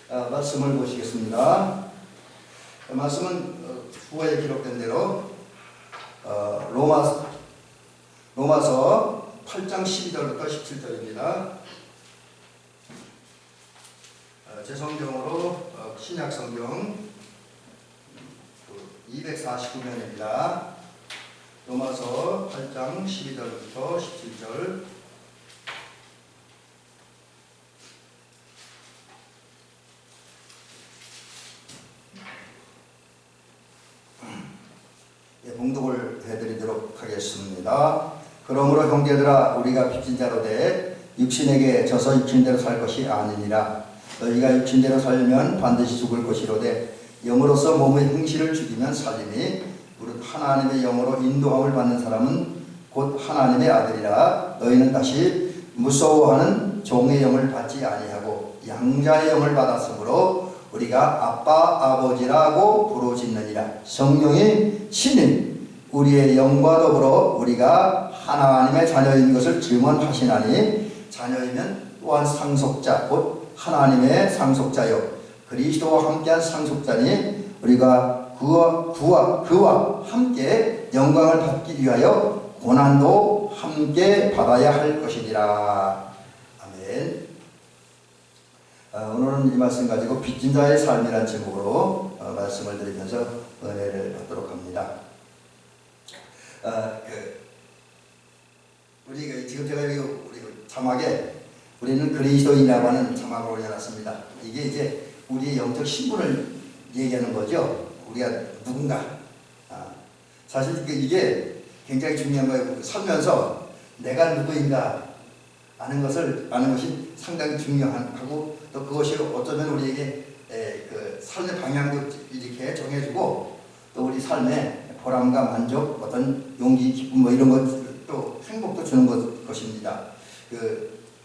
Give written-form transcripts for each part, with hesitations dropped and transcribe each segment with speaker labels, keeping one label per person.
Speaker 1: 말씀을 보시겠습니다. 말씀은 후에 기록된 대로 로마서 8장 12절부터 17절입니다. 제 성경으로 신약 성경 249면입니다. 로마서 8장 12절부터 17절. 봉독을 해드리도록 하겠습니다. 그러므로 형제들아, 우리가 빚진 자로 돼 육신에게 져서 육신대로 살 것이 아니니라. 너희가 육신대로 살면 반드시 죽을 것이로되 영으로서 몸의 행실을 죽이면 살리니 무릇 하나님의 영으로 인도함을 받는 사람은 곧 하나님의 아들이라. 너희는 다시 무서워하는 종의 영을 받지 아니하고 양자의 영을 받았으므로 우리가 아빠 아버지라고 부르짖느니라. 성령이 신인 우리의 영과 더불어 우리가 하나님의 자녀인 것을 증언하시나니, 자녀이면 또한 상속자 곧 하나님의 상속자요 그리스도와 함께한 상속자니, 우리가 그와 함께 영광을 받기 위하여 고난도 함께 받아야 할 것이니라. 아멘. 오늘은 이 말씀 가지고 빚진 자의 삶이라는 제목으로 말씀을 드리면서 은혜를 받도록 합니다. 우리 지금 제가 여기 우리 자막에 우리는 그리스도인이라고 하는 자막을 올려놨습니다. 이게 이제 우리의 영적 신분을 얘기하는 거죠. 우리가 누군가. 사실 이게 굉장히 중요한 거예요. 살면서 내가 누구인가 아는 것이 상당히 중요하고, 또 그것이 어쩌면 우리에게 그 삶의 방향도 이렇게 정해주고, 또 우리 삶의 보람과 만족, 어떤 용기, 기쁨 뭐 이런 것, 또 행복도 주는 것입니다.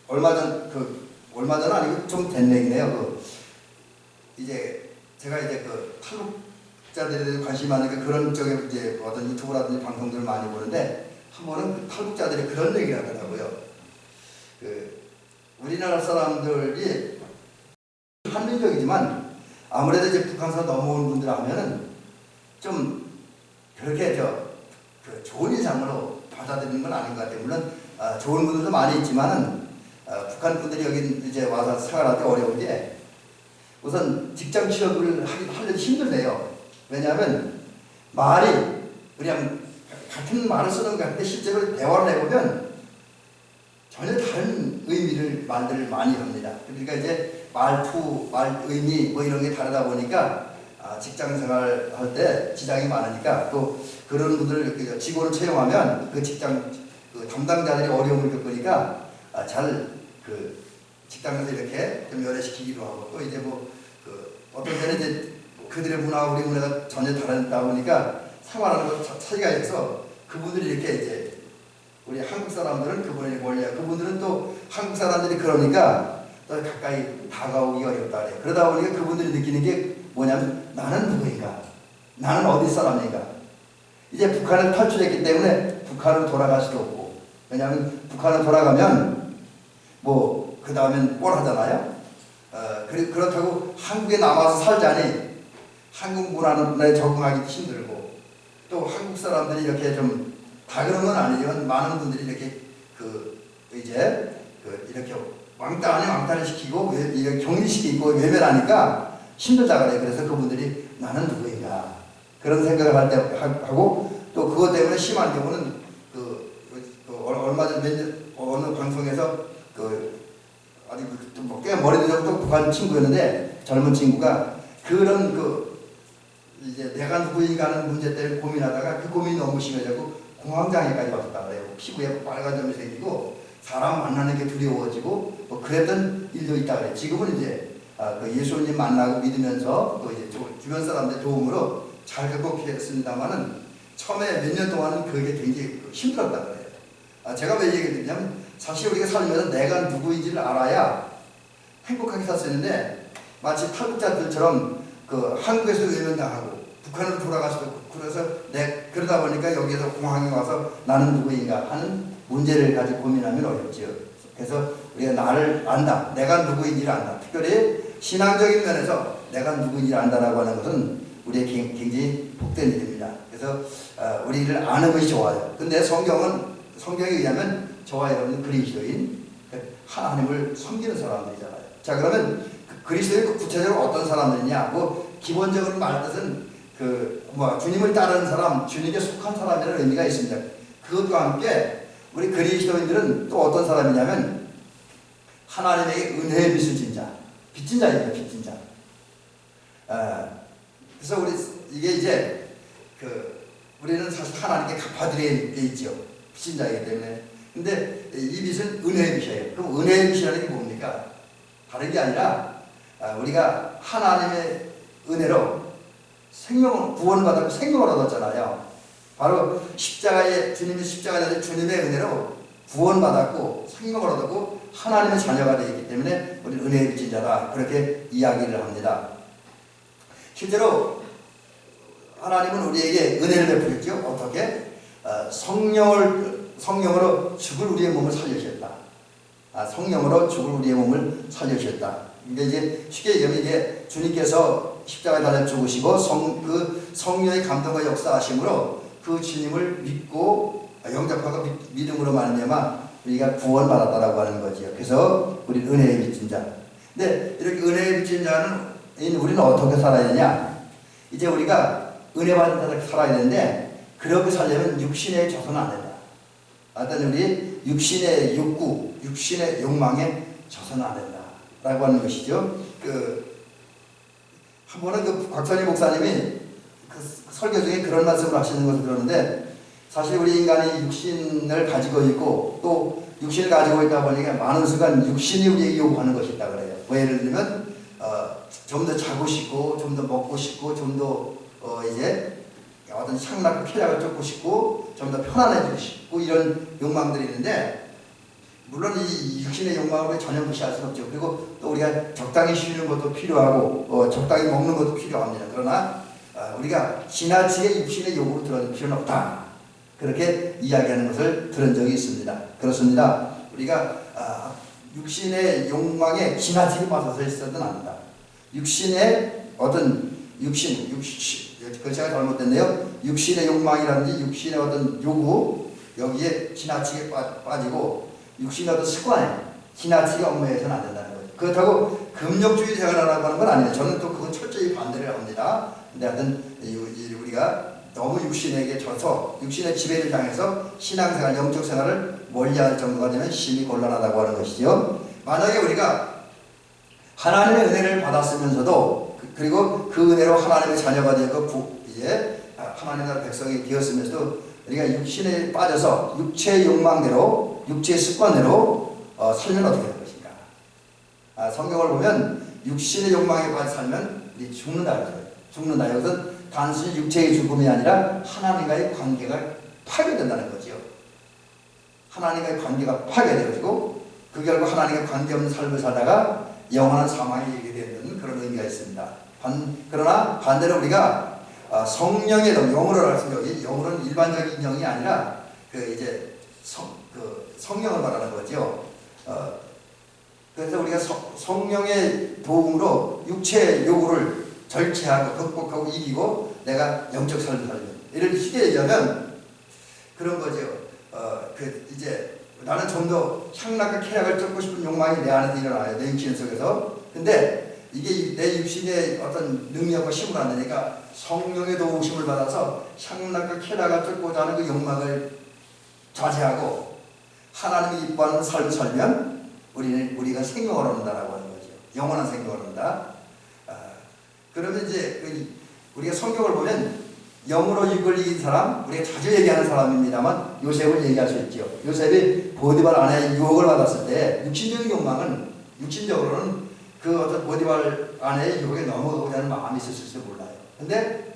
Speaker 1: 얼마 전 아니고 좀 된 얘기네요. 제가 탈북자들에 대해 관심이 많으니까 그런 쪽에 이제 어떤 유튜브라든지 방송들을 많이 보는데, 한 번은 탈북자들이 그런 얘기를 하더라고요. 우리나라 사람들이 한민족이지만 아무래도 이제 북한에서 넘어온 분들 하면은 좀 그렇게 좋은 인상으로 받아들이는 건 아닌 것 같아요. 물론 좋은 분들도 많이 있지만은 북한 분들이 여기 이제 와서 생활할 때 어려운 게, 우선 직장 취업을 하려도 힘들대요. 왜냐하면 말이 그냥 같은 말을 쓰는 것 같은데 실제로 대화를 해보면 전혀 다른 말들을 많이 합니다. 그러니까 이제 말투, 말 의미 뭐 이런 게 다르다 보니까 직장 생활할 때 지장이 많으니까, 또 그런 분들 직원을 채용하면 그 직장 담당자들이 어려움을 겪으니까 직장에서 이렇게 좀 열애시키기도 하고, 또 이제 어떤 때는 이제 그들의 문화와 우리 문화가 전혀 다르다 보니까 생활하는 것 차이가 있어서, 그분들이 이렇게 이제 우리 한국 사람들은 그분이 원래, 그분들은 또 한국 사람들이 그러니까 또 가까이 다가오기 어렵다 그래요. 그러다 보니까 그분들이 느끼는 게 뭐냐면, 나는 누구인가? 나는 어디 사람인가? 이제 북한을 탈출했기 때문에 북한으로 돌아갈 수도 없고, 왜냐하면 북한으로 돌아가면 그 다음엔 뭘 하잖아요. 그렇다고 한국에 남아서 살자니 한국 문화에 적응하기도 힘들고, 또 한국 사람들이 이렇게 좀 다 그런 건 아니지만 많은 분들이 이렇게 이렇게 왕따 아닌 왕따를 시키고 이렇게 격리시키고 외면하니까 힘들다 그래요. 그래서 그분들이 나는 누구인가 그런 생각을 할 때 하고, 또 그것 때문에 심한 경우는 얼마 전 어느 방송에서 아직 꽤 머리도 또 북한 친구였는데, 젊은 친구가 그런 이제 내가 누구인가 하는 문제 때문에 고민하다가 그 고민이 너무 심해지고 공황장애까지 왔다 그래요. 피부에 빨간 점이 생기고 사람 만나는 게 두려워지고 그랬던 일도 있다 그래요. 지금은 이제 예수님 만나고 믿으면서 또 이제 주변 사람들의 도움으로 잘 극복했습니다만은, 처음에 몇 년 동안은 그게 굉장히 힘들었다 그래요. 제가 왜 얘기를 드리냐면, 사실 우리가 살면서 내가 누구인지를 알아야 행복하게 살 수 있는데, 마치 탈북자들처럼 한국에서 외면당하고 북한으로 돌아갈 수도 없고, 그래서 그러다 보니까 여기에서 공항에 와서 나는 누구인가 하는 문제를 가지고 고민하면 어렵죠. 그래서 우리가 나를 안다, 내가 누구인지를 안다. 특별히 신앙적인 면에서 내가 누구인지 안다라고 하는 것은 우리의 굉장히 복된 일입니다. 그래서 우리를 아는 것이 좋아요. 근데 성경에 의하면 저와 여러분은 그리스도인, 하나님을 섬기는 사람들이잖아요. 자, 그러면 그리스도인 구체적으로 어떤 사람들이냐? 뭐 기본적으로 말할 것은 주님을 따르는 사람, 주님께 속한 사람이라는 의미가 있습니다. 그것과 함께 우리 그리스도인들은 또 어떤 사람이냐면 하나님에게 은혜의 빚을 진 자, 빚진 자입니다. 빚진 자. 그래서 이게 이제 우리는 사실 하나님께 갚아드려야 있죠. 빚진 자이기 때문에. 근데 이 빚은 은혜의 빚이에요. 그럼 은혜의 빚이라는 게 뭡니까? 다른 게 아니라 우리가 하나님의 은혜로 구원을 받았고 생명을 얻었잖아요. 바로 주님의 십자가에 주님의 은혜로 구원받았고 생명을 얻었고 하나님의 자녀가 되기 때문에 우리는 은혜의 빚진 자다, 그렇게 이야기를 합니다. 실제로 하나님은 우리에게 은혜를 베푸셨죠. 어떻게? 성령으로 죽을 우리의 몸을 살려주셨다. 성령으로 죽을 우리의 몸을 살려주셨다. 근데 이제 쉽게 얘기하면 이게 주님께서 십자가에 달려 죽으시고 그 성령의 감동과 역사하심으로 그 주님을 믿고 영접하고 믿음으로 말미암아 우리가 구원받았다라고 하는 거지요. 그래서 우리 은혜의 빚진 자. 근데 이렇게 은혜의 빚진 자는 우리는 어떻게 살아야 되냐? 이제 우리가 은혜 받은 자로 살아야 되는데 그렇게 살려면 육신에 져서는 안 된다. 어떤 우리 육신의 욕구, 육신의 욕망에 져서는 안 된다라고 하는 것이죠. 한 번은 곽선희 목사님이 설교 중에 그런 말씀을 하시는 것을 들었는데, 사실 우리 인간이 육신을 가지고 있고 또 육신을 가지고 있다 보니까 많은 순간 육신이 우리에게 요구하는 것이 있다 그래요. 뭐 예를 들면 좀 더 자고 싶고 좀 더 먹고 싶고 좀 더 이제 어떤 향락과 쾌락을 쫓고 싶고 좀 더 편안해지고 싶고 이런 욕망들이 있는데, 물론 이 육신의 욕망을 전혀 무시할 수는 없죠. 그리고 또 우리가 적당히 쉬는 것도 필요하고 적당히 먹는 것도 필요합니다. 그러나 우리가 지나치게 육신의 욕구로 들어줄 필요는 없다, 그렇게 이야기하는 것을 들은 적이 있습니다. 그렇습니다. 우리가 육신의 욕망에 지나치게 빠져서 있어서는 안 된다. 육신의 어떤 글자가 잘못됐네요. 육신의 욕망이라든지 육신의 어떤 요구, 여기에 지나치게 빠지고 육신의 어떤 습관에 지나치게 얽매여서는 안 된다는 거죠. 그렇다고 금욕주의 생활하라고 하는 건 아니에요. 저는 또 그건 철저히 반대를 합니다. 근데 하여튼 우리가 너무 육신에게 져서 육신의 지배를 당해서 신앙생활, 영적 생활을 멀리할 정도가 되면 심히 곤란하다고 하는 것이죠. 만약에 우리가 하나님의 은혜를 받았으면서도 그리고 그 은혜로 하나님의 자녀가 되고 이제 하나님의 나라 백성이 되었으면서도 우리가 육신에 빠져서 육체의 욕망대로 육체의 습관대로 살면 어떻게 될 것인가? 성경을 보면 육신의 욕망에 빠져 살면 우리 죽는다 그러죠. 죽는다. 이것은 단순히 육체의 죽음이 아니라 하나님과의 관계가 파괴된다는 거죠. 하나님과의 관계가 파괴되어지고 그 결과 하나님과 관계없는 삶을 살다가 영원한 사망에 이르게 되는 그런 의미가 있습니다. 그러나 반대로 우리가 성령의 영으로 말씀, 여기 영으로는 일반적인 영이 아니라 이제 성령을 말하는 거죠. 그래서 우리가 성령의 도움으로 육체의 요구를 절제하고 극복하고 이기고 내가 영적 삶을 살면, 이런 쉽게 얘기하면 그런 거죠. 이제 나는 좀 더 향락과 쾌락을 쫓고 싶은 욕망이 내 안에서 일어나요. 내 육신 속에서. 근데 이게 내 육신의 어떤 능력과 힘을 안 되니까 성령의 도우심을 받아서 향락과 쾌락을 쫓고자 하는 그 욕망을 자제하고 하나님이 기뻐하는 삶을 살면 우리가 생명을 얻는다라고 하는 거죠. 영원한 생명을 얻는다. 그러면 이제 우리가 성경을 보면 영으로 육을 이긴 사람, 우리가 자주 얘기하는 사람입니다만 요셉을 얘기할 수 있죠. 요셉이 보디발 아내의 유혹을 받았을 때 육신적인 욕망은 육신적으로는 그 어떤 보디발 아내의 유혹에 넘어가고자 하는 마음이 있었을지 몰라요. 근데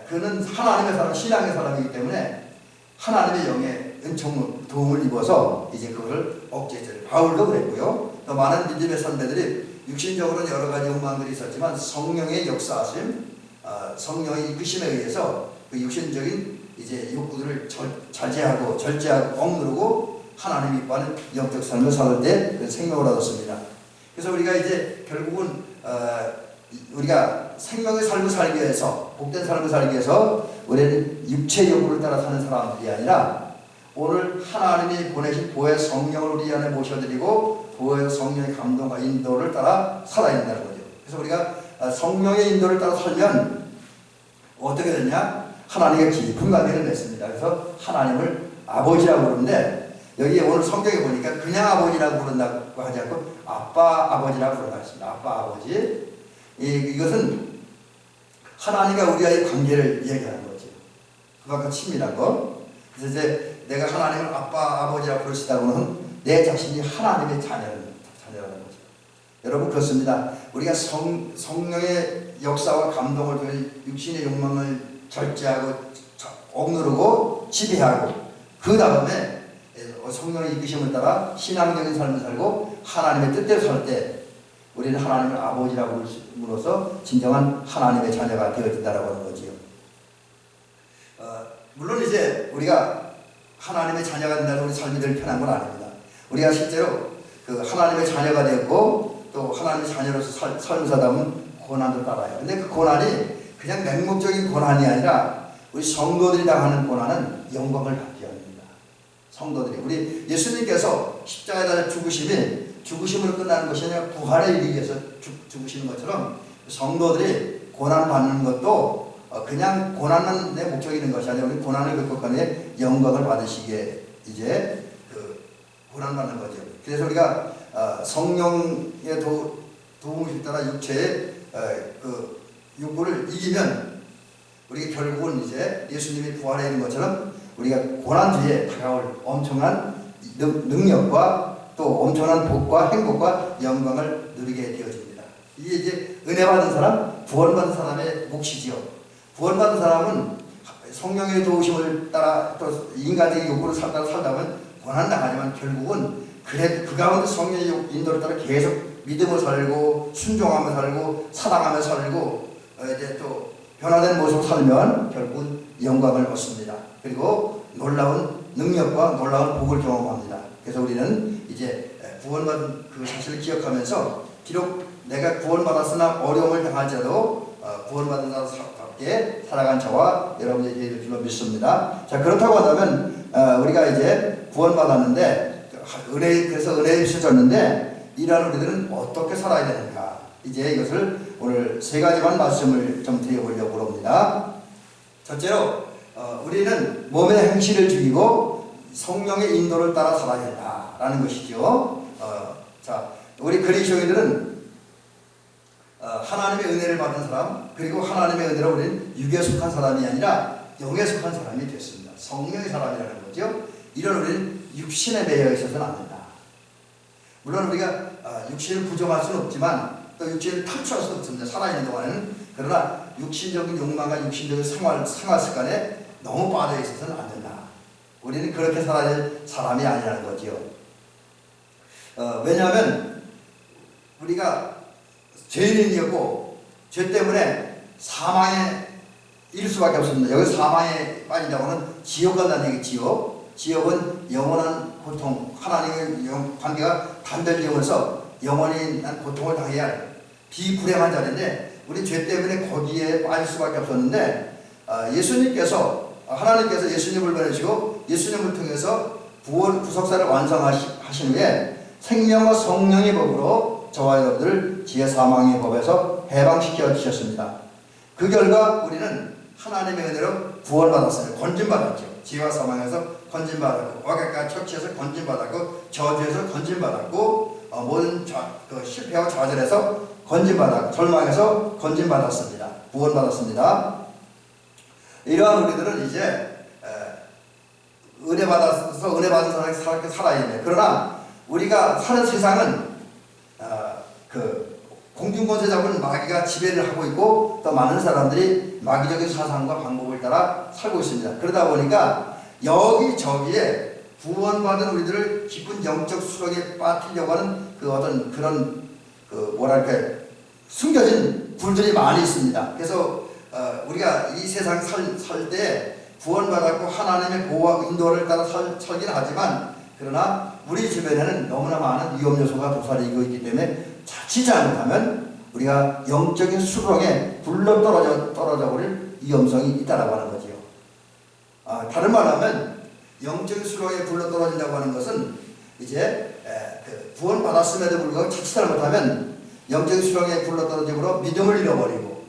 Speaker 1: 그는 하나님의 사람, 신앙의 사람이기 때문에 하나님의 영의 은총 도움을 입어서 이제 그걸 억제했죠. 바울도 그랬고요. 또 많은 믿음의 선배들이 육신적으로는 여러 가지 욕망들이 있었지만 성령의 역사하심, 성령의 이끄심에 의해서 그 육신적인 이제 욕구들을 자제하고 절제하고 억누르고 하나님이 기뻐하는 영적 삶을 살 때 그 생명을 얻었습니다. 그래서 우리가 이제 결국은 우리가 생명의 삶을 살기 위해서, 복된 삶을 살기 위해서 우리는 육체 욕구를 따라 사는 사람들이 아니라 오늘 하나님이 보내신 보혜 성령을 우리 안에 모셔드리고 보혜 성령의 감동과 인도를 따라 살아야 된다는 거죠. 그래서 우리가 성령의 인도를 따라 살면 어떻게 되냐? 하나님의 깊은 관계를 맺습니다. 그래서 하나님을 아버지라고 부르는데 여기 오늘 성경에 보니까 그냥 아버지라고 부른다고 하지 않고 아빠 아버지라고 부른다 했습니다. 아빠 아버지. 이것은 하나님과 우리와의 관계를 얘기하는 거죠. 그만큼 친밀한 거. 그래서 이제 내가 하나님을 아빠 아버지라고 부를 수 있다고는 내 자신이 하나님의 자녀라는 거죠. 여러분 그렇습니다. 우리가 성령의 역사와 감동을 통해 육신의 욕망을 절제하고 억누르고 지배하고 그 다음에 성령의 이끄심을 따라 신앙적인 삶을 살고 하나님의 뜻대로 살 때 우리는 하나님을 아버지라고 부르므로써 진정한 하나님의 자녀가 되어진다라고 하는 거지요. 물론 이제 우리가 하나님의 자녀가 된다고 우리 삶이 늘 편한 건 아닙니다. 우리가 실제로 그 하나님의 자녀가 되었고 또 하나님의 자녀로서 삶을 살다 보면 고난도 따라요. 근데 그 고난이 그냥 맹목적인 고난이 아니라 우리 성도들이 당하는 고난은 영광을 받게 합니다. 성도들이 우리 예수님께서 십자가에 달려 죽으심으로 끝나는 것이 아니라 부활에 이르기 위해서 죽으시는 것처럼 성도들이 고난 받는 것도 그냥 고난은 내 목적이 있는 것이 아니라 우리 고난을 극복하는 영광을 받으시기에 이제 그 고난 받는 거죠. 그래서 우리가 성령의 도움을 따라 육체의 그 욕구를 이기면 우리가 결국은 이제 예수님이 부활해 있는 것처럼 우리가 고난 뒤에 다가올 엄청난 능력과 또 엄청난 복과 행복과 영광을 누리게 되어집니다. 이게 이제 은혜 받은 사람, 구원받은 사람의 몫이지요. 구원받은 사람은 성령의 도우심을 따라 또 인간적인 욕구를 살다 보면 고난당하지만 결국은 그 가운데 성령의 인도를 따라 계속 믿음을 살고 순종하며 살고 사랑하며 살고 이제 또 변화된 모습으로 살면 결국은 영광을 얻습니다. 그리고 놀라운 능력과 놀라운 복을 경험합니다. 그래서 우리는 이제 구원받은 그 사실을 기억하면서 비록 내가 구원받았으나 어려움을 당할지라도 구원받은 자답게 살아간 저와 여러분의 예를 줄로 믿습니다. 자, 그렇다고 한다면 우리가 이제 구원받았는데 그래서 은혜에 주셨는데 이러한 우리들은 어떻게 살아야 되는가? 이제 이것을 오늘 세 가지만 말씀을 좀 드려보려고 합니다. 첫째로 우리는 몸의 행실을 죽이고 성령의 인도를 따라 살아야 된다라는 것이죠. 자, 우리 그리스도인들은 하나님의 은혜를 받은 사람 그리고 하나님의 은혜로 우리는 육에 속한 사람이 아니라 영에 속한 사람이 됐습니다. 성령의 사람이라는 거죠. 이런 우리는 육신에 매여 있어서는 안 된다. 물론 우리가 육신을 부정할 수는 없지만 또 육신을 탈출할 수는 없습니다. 살아있는 동안에는. 그러나 육신적인 욕망과 육신적인 생활 습관에 너무 빠져 있어서는 안 된다. 우리는 그렇게 살아야 될 사람이 아니라는 거지요. 왜냐하면 우리가 죄인이었고 죄 때문에 사망에 이를 수밖에 없습니다. 여기 사망에 빠진다고 하면 지옥 간다는 얘기지요. 지옥은 영원한 고통, 하나님의 관계가 단절되면서 영원히 고통을 당해야 할 비불행한 자리인데 우리 죄 때문에 거기에 빠질 수밖에 없었는데 하나님께서 예수님을 보내시고 예수님을 통해서 구속사를 완성하신 후에 생명과 성령의 법으로 저와 여러분들을 지혜 사망의 법에서 해방시켜 주셨습니다. 그 결과 우리는 하나님의 은혜로 구원받았어요. 건진받았죠. 지혜와 사망에서 건진받았고 악과 척취에서 건진받았고 저주에서 건진받았고 모든 실패와 좌절에서 건진받았고 절망에서 건진받았습니다. 구원받았습니다. 이러한 우리들은 이제 은혜 받은 사람이 살아야 됩니다. 그러나 우리가 사는 세상은 공중권세 잡은 마귀가 지배를 하고 있고 또 많은 사람들이 마귀적인 사상과 방법을 따라 살고 있습니다. 그러다 보니까 여기저기에 구원받은 우리들을 깊은 영적 수렁에 빠뜨리려고 하는 그런 숨겨진 굴들이 많이 있습니다. 그래서 우리가 이 세상 살 때 구원받았고 하나님의 보호와 인도를 따라 살긴 하지만 그러나 우리 주변에는 너무나 많은 위험 요소가 도사리고 있기 때문에 자칫 잘못하면 우리가 영적인 수렁에 굴러 떨어져 버릴 위험성이 있다라고 하는 거지요. 다른 말로 하면 영적인 수렁에 굴러 떨어진다고 하는 것은 이제 구원 받았음에도 불구하고 자칫 못하면 영적인 수렁에 굴러 떨어짐으로 믿음을 잃어버리고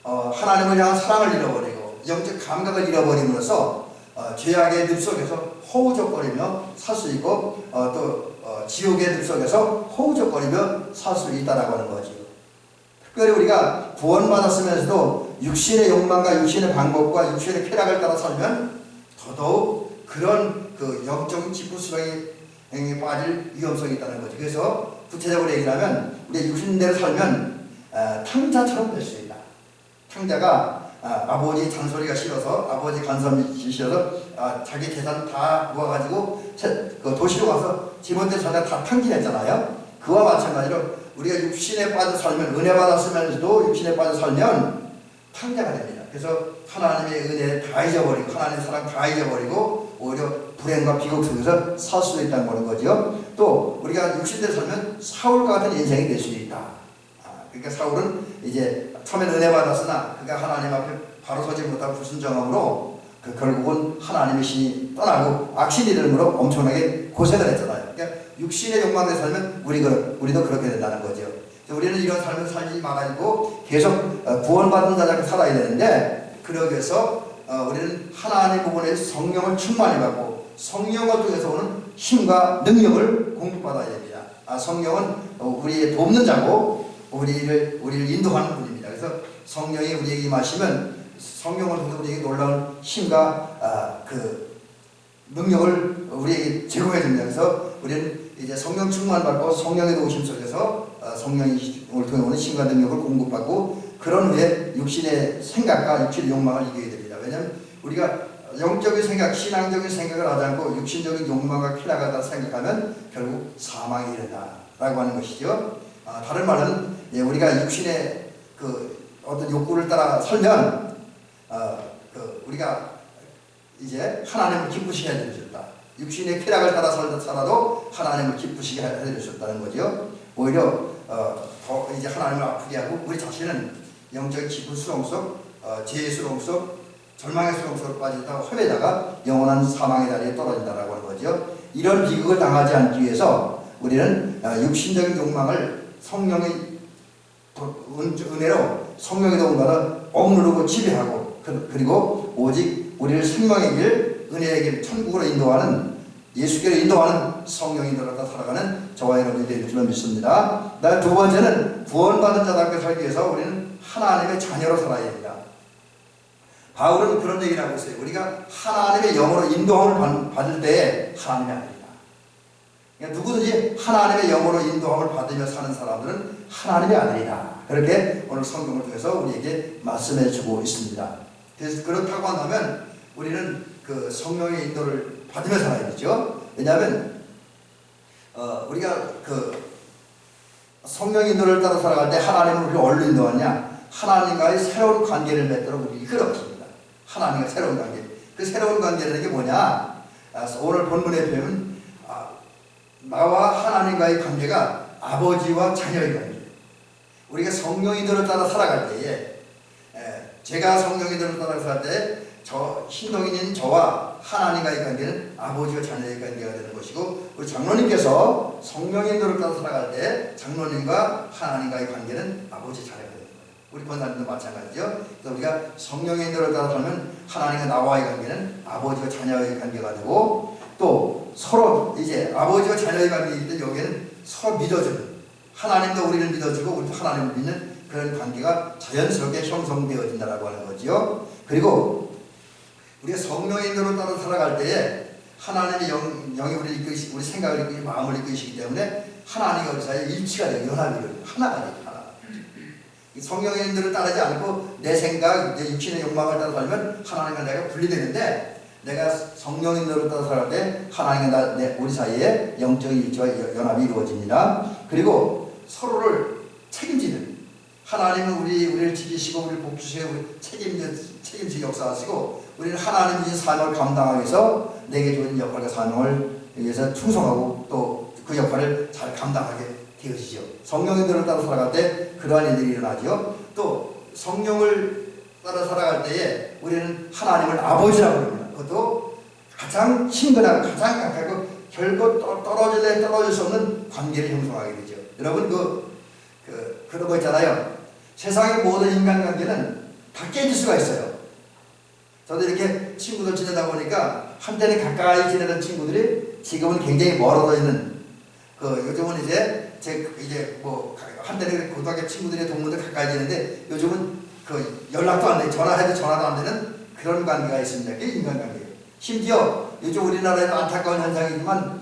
Speaker 1: 하나님을 향한 사랑을 잃어버리고 영적 감각을 잃어버림으로써 죄악의 늪 속에서 허우적거리며 살 수 있고 또 지옥의 늪 속에서 허우적거리며 살 수 있다라고 하는 거죠. 특별히 우리가 구원받았으면서도 육신의 욕망과 육신의 방법과 육신의 쾌락을 따라 살면 더더욱 그런 그 영적인 지푸스렁에 빠질 위험성이 있다는 거죠. 그래서 구체적으로 얘기를 하면 우리 육신대로 살면 탕자처럼 될 수 있다. 탕자가 아버지 잔소리가 싫어서 아버지 간섭이 싫어서 자기 재산 다 모아가지고 그 도시로 가서 집원대 전에 다 탕진했잖아요. 그와 마찬가지로 우리가 육신에 빠져 살면 은혜 받았으면서도 육신에 빠져 살면 탕자가 됩니다. 그래서 하나님의 은혜 다 잊어버리고 하나님의 사랑 다 잊어버리고 오히려 불행과 비극 속에서 살 수도 있다는 거는 거죠. 또 우리가 육신대로 살면 사울과 같은 인생이 될 수 있다. 그러니까 사울은 이제 처음에는 은혜 받았으나 그가 하나님 앞에 바로 서지 못하고 불순종함으로 결국은 하나님의 신이 떠나고 악신이 되므로 엄청나게 고생을 했잖아요. 그러니까 육신의 욕망에 살면 우리도 그렇게 된다는 거죠. 우리는 이런 삶을 살지 말아야고 계속 구원받은 자답게 살아야 되는데 그러기 위해서 우리는 하나님 부분에 성령을 충만히 받고 성령을 통해서 오는 힘과 능력을 공급받아야 됩니다. 성령은 우리의 돕는 자고 우리를 인도하는 분입니다. 그래서 성령이 우리에게 임하시면 성령을 통해서 우리에게 놀라운 힘과 그 능력을 우리에게 제공해 줍니다. 그래서 우리는 이제 성령 충만 받고 성령의 도우심 속에서 성령을 통해 오는 힘과 능력을 공급받고 그런 후에 육신의 생각과 육신의 욕망을 이겨야 됩니다. 왜냐하면 우리가 영적인 생각, 신앙적인 생각을 하지 않고 육신적인 욕망과 쾌락을 다 생각하면 결국 사망에 이른다라고 하는 것이죠. 다른 말은 우리가 육신의 그 어떤 욕구를 따라 살면 우리가 이제 하나님을 기쁘시게 해드리셨다. 육신의 쾌락을 따라 살아도 하나님을 기쁘시게 해드리셨다는 거죠. 오히려 더 이제 하나님을 아프게 하고 우리 자신은 영적인 깊은 수렁 속, 죄의 수렁 속, 절망의 수렁 속으로 빠지다가 헤매다가 영원한 사망의 자리에 떨어진다라고 하는 거죠. 이런 비극을 당하지 않기 위해서 우리는 육신적인 욕망을 성령의 은혜로 성령의 도움을 받아 억누르고 지배하고 그리고 오직 우리를 생명의 길, 은혜의 길, 천국으로 인도하는 예수께로 인도하는 성령이 들어가 살아가는 저와 여러분이 될 줄로 믿습니다. 두 번째는 구원받은 자답게 살기 위해서 우리는 하나님의 자녀로 살아야 됩니다. 바울은 그런 얘기를 하고 있어요. 우리가 하나님의 영으로 인도함을 받을 때에 하나님이 아닙니다. 그러니까 누구든지 하나님의 영으로 인도함을 받으며 사는 사람들은 하나님의 아들이다. 그렇게 오늘 성경을 통해서 우리에게 말씀해 주고 있습니다. 그래서 그렇다고 한다면 우리는 그 성령의 인도를 받으며 살아야 되죠. 왜냐하면 우리가 그 성령의 인도를 따라 살아갈 때 하나님은 우리를 어디로 인도하냐? 하나님과의 새로운 관계를 맺도록 우리를 이끌어줍니다. 하나님과 새로운 관계. 그 새로운 관계라는 게 뭐냐? 오늘 본문에 보면 나와 하나님과의 관계가 아버지와 자녀의 관계. 우리가 성령인도를 따라 살아갈 때에 제가 성령인도를 따라 살아갈 때 신동인인 저와 하나님과의 관계는 아버지와 자녀의 관계가 되는 것이고 우리 장로님께서 성령인도를 따라 살아갈 때 장로님과 하나님과의 관계는 아버지 자녀가 되는 거예요. 우리 권사님도 마찬가지죠. 그래서 우리가 성령의 인도를 따라 살면 하나님과 나와의 관계는 아버지와 자녀의 관계가 되고 또 서로 이제 아버지와 자녀의 관계이기 때문에 여기에는 서로 믿어주는 하나님도 우리를 믿어주고 우리도 하나님을 믿는 그런 관계가 자연스럽게 형성되어진다라고 하는 거지요. 그리고 우리가 성령의 인도를 따라 살아갈 때에 하나님의 영이 우리를 이끄시고 우리 생각을 이끄시고 마음을 이끄시기 때문에 하나님과 우리 사이에 일치가 되고 연합이 되고 하나가 되고 하나. 성령의 인도를 따르지 않고 내 생각, 내 육신의 욕망을 따라 살면 하나님과 내가 분리되는데 내가 성령의 인도를 따라 살아갈 때 하나님과 우리 사이에 영적인 일치와 연합이 이루어집니다. 그리고 서로를 책임지는 하나님은 우리를 지키시고 우리를 복주시고 책임지고 역사하시고 우리는 하나님이 주신 사명을 감당하기 위해서 내게 주어진 역할과 사명을 위해서 충성하고 또 그 역할을 잘 감당하게 되어지죠. 성령의 인도를 따라 살아갈 때 그러한 일들이 일어나죠. 또 성령을 따라 살아갈 때에 우리는 하나님을 아버지라고 합니다. 그것도 가장 친근하고 가장 가깝고 결코 떨어질 수 없는 관계를 형성하게 되죠. 여러분 그런 거 있잖아요. 세상의 모든 인간관계는 다 깨질 수가 있어요. 저도 이렇게 친구들 지내다 보니까 한때는 가까이 지내던 친구들이 지금은 굉장히 멀어져 있는 요즘은 이제 뭐 한때는 고등학교 친구들의 동문들 가까이 지내는데 요즘은 연락도 안 돼, 전화해도 전화도 안 되는 그런 관계가 있습니다. 그게 인간관계예요. 심지어 요즘 우리나라에는 안타까운 현상이지만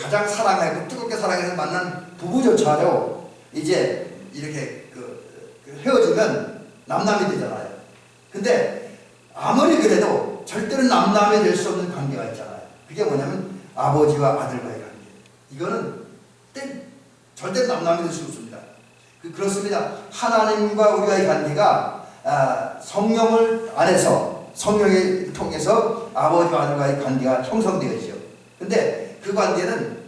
Speaker 1: 가장 사랑하고 뜨겁게 사랑해서 만난 부부조차도 이제 이렇게 헤어지면 남남이 되잖아요. 근데 아무리 그래도 절대로 남남이 될 수 없는 관계가 있잖아요. 그게 뭐냐면 아버지와 아들과의 관계. 이거는 절대로 남남이 될 수 없습니다. 그렇습니다. 하나님과 우리와의 관계가 성령을 안에서 성령을 통해서 아버지와 아들과의 관계가 형성되어지죠. 근데 그 관계는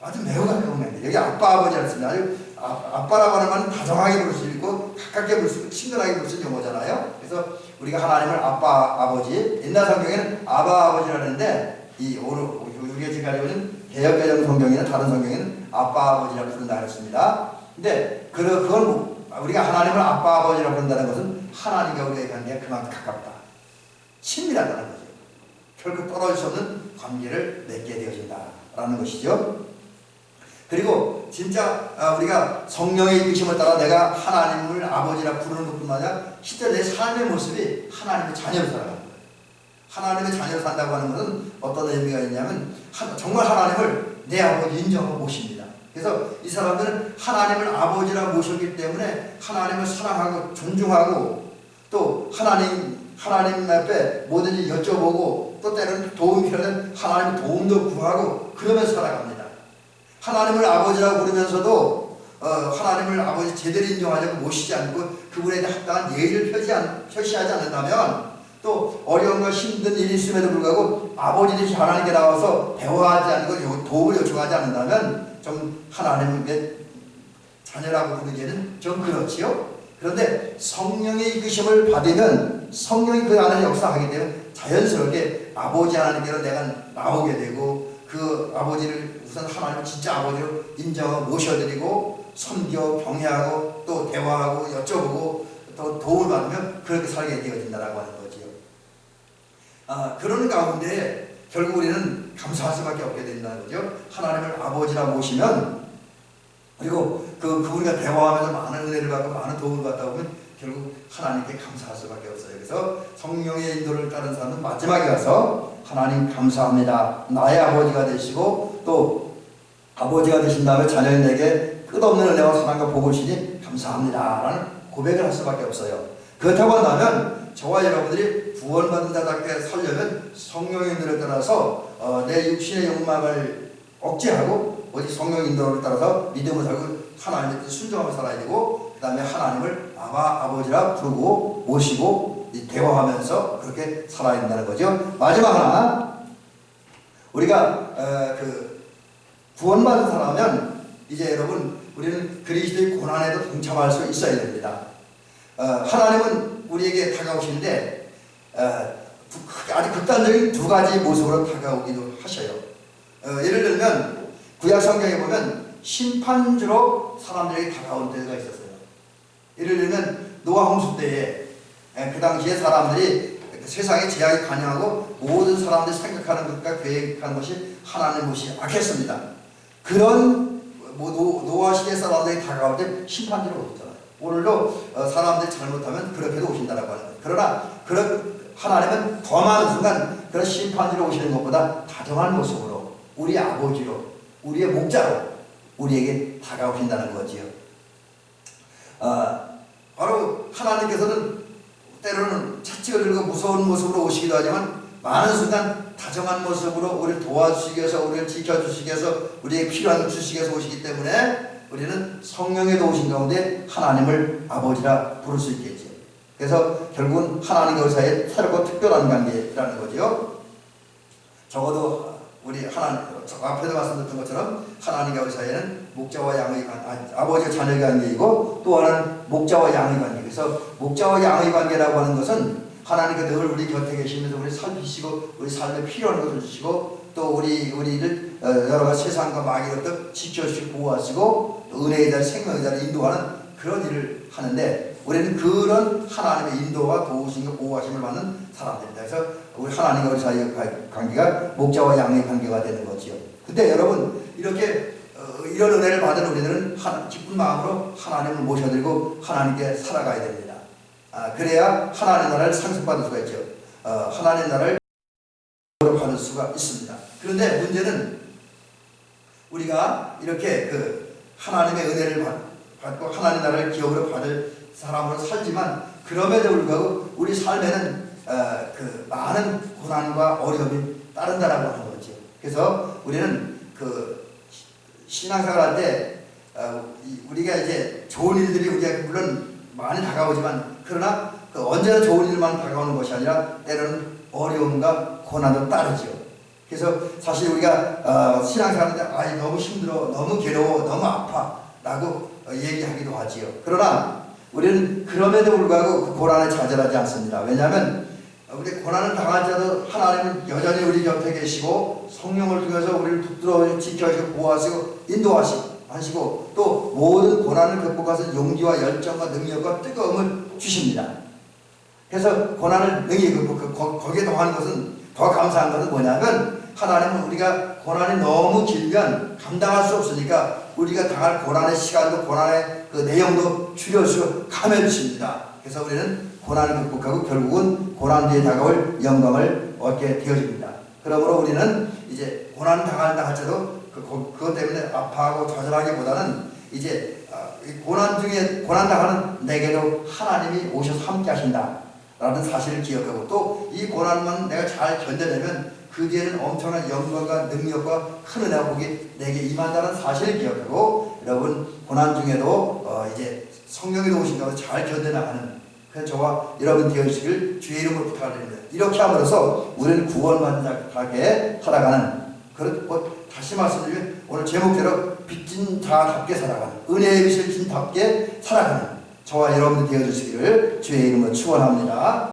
Speaker 1: 아주 매우 가까운 관계. 여기 아빠 아버지라고 했습니다. 아주 아빠라고 하는 말은 다정하게 부를 수 있고 가깝게 부를 수 있고 친근하게 부를 수 있는 용어잖아요. 그래서 우리가 하나님을 아빠 아버지, 옛날 성경에는 아바 아버지라고 하는데 우리가 지금 가지고 있는 개역개정 성경이나 다른 성경에는 아빠 아버지라고 부른다 그랬습니다. 근데 그건 우리가 하나님을 아빠 아버지라고 부른다는 것은 하나님과 우리의 관계가 그만큼 가깝다, 친밀하다는 거죠. 결국 떨어질 수 없는 관계를 맺게 되어진다라는 것이죠. 그리고 진짜 우리가 성령의 이끄심을 따라 내가 하나님을 아버지라 부르는 것뿐만 아니라 실제 내 삶의 모습이 하나님의 자녀로 살아가는 거예요. 하나님의 자녀로 산다고 하는 것은 어떤 의미가 있냐면 정말 하나님을 내 아버지 인정하고 모십니다. 그래서 이 사람들은 하나님을 아버지라 모셨기 때문에 하나님을 사랑하고 존중하고 또 하나님 앞에 뭐든지 여쭤보고 또 때로는 도움이 필요하면 하나님의 도움도 구하고 그러면서 살아갑니다. 하나님을 아버지라고 부르면서도 하나님을 아버지 제대로 인정하려고 모시지 않고 그분에 대해 합당한 예의를 표시하지 않는다면 또 어려움과 힘든 일이 있음에도 불구하고 아버지 되시 하나님께 나와서 대화하지 않고 도움을 요청하지 않는다면 좀 하나님의 자녀라고 부르기에는 좀 그렇지요. 그런데 성령의 이끄심을 받으면 성령이 그 안에 역사하기 때문에 자연스럽게 아버지 하나님께로 내가 나오게 되고 그 아버지를 우선 하나님을 진짜 아버지로 인정하고 모셔드리고 섬겨 경외하고 또 대화하고 여쭤보고 또 도움을 받으면 그렇게 살게 되어진다라고 하는 거지요. 그런 가운데 결국 우리는 감사할 수밖에 없게 된다는 거죠. 하나님을 아버지라 모시면 그리고 그분과 대화하면서 많은 은혜를 받고 많은 도움을 받다 보면 결국 하나님께 감사할 수밖에 없어요. 그래서 성령의 인도를 따른 사람은 마지막에 가서 하나님 감사합니다. 나의 아버지가 되시고 또 아버지가 되신 다음에 자녀에게 끝없는 은혜와 사랑과 복을 주시니 감사합니다 라는 고백을 할 수밖에 없어요. 그렇다고 한다면 저와 여러분들이 구원받은 자답게 살려면 성령의 인도를 따라서 내 육신의 욕망을 억제하고 오직 성령의 인도를 따라서 믿음을 살고 하나님의 뜻 순종하며 살아야 되고 그 다음에 하나님을 아버지라 부르고 모시고 대화하면서 그렇게 살아야 된다는 거죠. 마지막 하나, 우리가 구원받은 사람은 이제 여러분 우리는 그리스도의 고난에도 동참할 수 있어야 됩니다. 하나님은 우리에게 다가오시는데 아주 극단적인 두 가지 모습으로 다가오기도 하셔요. 예를 들면 구약 성경에 보면 심판주로 사람들에게 다가온 때가 있었어요. 예를 들면 노아 홍수 때에 그 당시에 사람들이 세상에 재앙이 관영하고 모든 사람들이 생각하는 것과 계획하는 것이 하나님의 것이 악했습니다. 그런 노아 시대 사람들이 다가올 때 심판주로 오셨잖아요. 오늘도 사람들이 잘못하면 그렇게도 오신다라고 하는 거예요. 그러나 하나님은 더 많은 순간 그런 심판주로 오시는 것보다 다정한 모습으로 우리 아버지로 우리의 목자로 우리에게 다가오신다는 거지요. 바로 하나님께서는 때로는 채찍을 들고 무서운 모습으로 오시기도 하지만 많은 순간 다정한 모습으로 우리를 도와주시기 위해서 우리를 지켜주시기 위해서 우리에게 필요한 걸 주시기 위해서 오시기 때문에 우리는 성령의 도우신 가운데 하나님을 아버지라 부를 수 있겠죠. 그래서 결국은 하나님과 우리 사이에 새롭고 특별한 관계라는 거죠. 적어도 우리 하나님, 앞에도 말씀드렸던 것처럼 하나님과 우리 사이에는 목자와 양의 아버지와 자녀의 관계이고 또 하나는 목자와 양의 관계. 그래서 목자와 양의 관계라고 하는 것은 하나님께 늘 우리 곁에 계시면서 우리 살피시고 우리 삶에 필요한 것을 주시고 또 우리를 여러 가지 세상과 마귀로부터 지켜주시고 보호하시고 또 은혜의 자리 생명의 자리 인도하는 그런 일을 하는데 우리는 그런 하나님의 인도와 도우심과 보호하심을 받는 사람들입니다. 그래서 우리 하나님과 우리 사이의 관계가 목자와 양의 관계가 되는 거지요. 근데 여러분 이렇게 이런 은혜를 받은 우리들은 기쁜 마음으로 하나님을 모셔드리고 하나님께 살아가야 됩니다. 그래야 하나님 나라를 상속받을 수가 있죠. 하나님 나라를 받을 수가 있습니다. 그런데 문제는 우리가 이렇게 하나님의 은혜를 받고 하나님 나라를 기업으로 받을 사람으로 살지만 그럼에도 불구하고 우리 삶에는 많은 고난과 어려움이 따른다라고 하는 거죠. 그래서 우리는 신앙생활 할 때 우리가 이제 좋은 일들이 우리가 물론 많이 다가오지만 그러나 언제나 좋은 일만 다가오는 것이 아니라 때로는 어려움과 고난도 따르죠. 그래서 사실 우리가 신앙생활 할 때 너무 힘들어, 너무 괴로워, 너무 아파 라고 얘기하기도 하지요. 그러나 우리는 그럼에도 불구하고 그 고난을 좌절하지 않습니다. 왜냐하면 우리 고난을 당할지라도 하나님은 여전히 우리 곁에 계시고 성령을 통해서 우리를 붙들어 지켜주시고 보호하시고 인도하시고 또 모든 고난을 극복하는 용기와 열정과 능력과 뜨거움을 주십니다. 그래서 고난을 능히 극복하고 거기에 더한 것은 더 감사한 것은 뭐냐면 하나님은 우리가 고난이 너무 길면 감당할 수 없으니까 우리가 당할 고난의 시간도 고난의 그 내용도 줄여서 감해주십니다. 그래서 우리는 고난을 극복하고 결국은 고난 뒤에 다가올 영광을 얻게 되어집니다. 그러므로 우리는 이제 고난 당할지라도 그것 때문에 아파하고 좌절하기보다는 이제 고난 중에 고난 당하는 내게도 하나님이 오셔서 함께 하신다 라는 사실을 기억하고 또 이 고난만 내가 잘 견뎌내면 그 뒤에는 엄청난 영광과 능력과 큰 은혜가 복이 내게 임한다는 사실을 기억하고 여러분 고난 중에도 이제 성령이 도우신다고 잘 견뎌나가는 그래서 저와 여러분 되어주시길 주의 이름으로 부탁드립니다. 이렇게 함으로써 우리는 구원받게 살아가는 그런 다시 말씀드리면 오늘 제목대로 빚진 자답게 살아가는 은혜의 빚을 진 답게 살아가는 저와 여러분이 되어주시기를 주의 이름으로 축원합니다.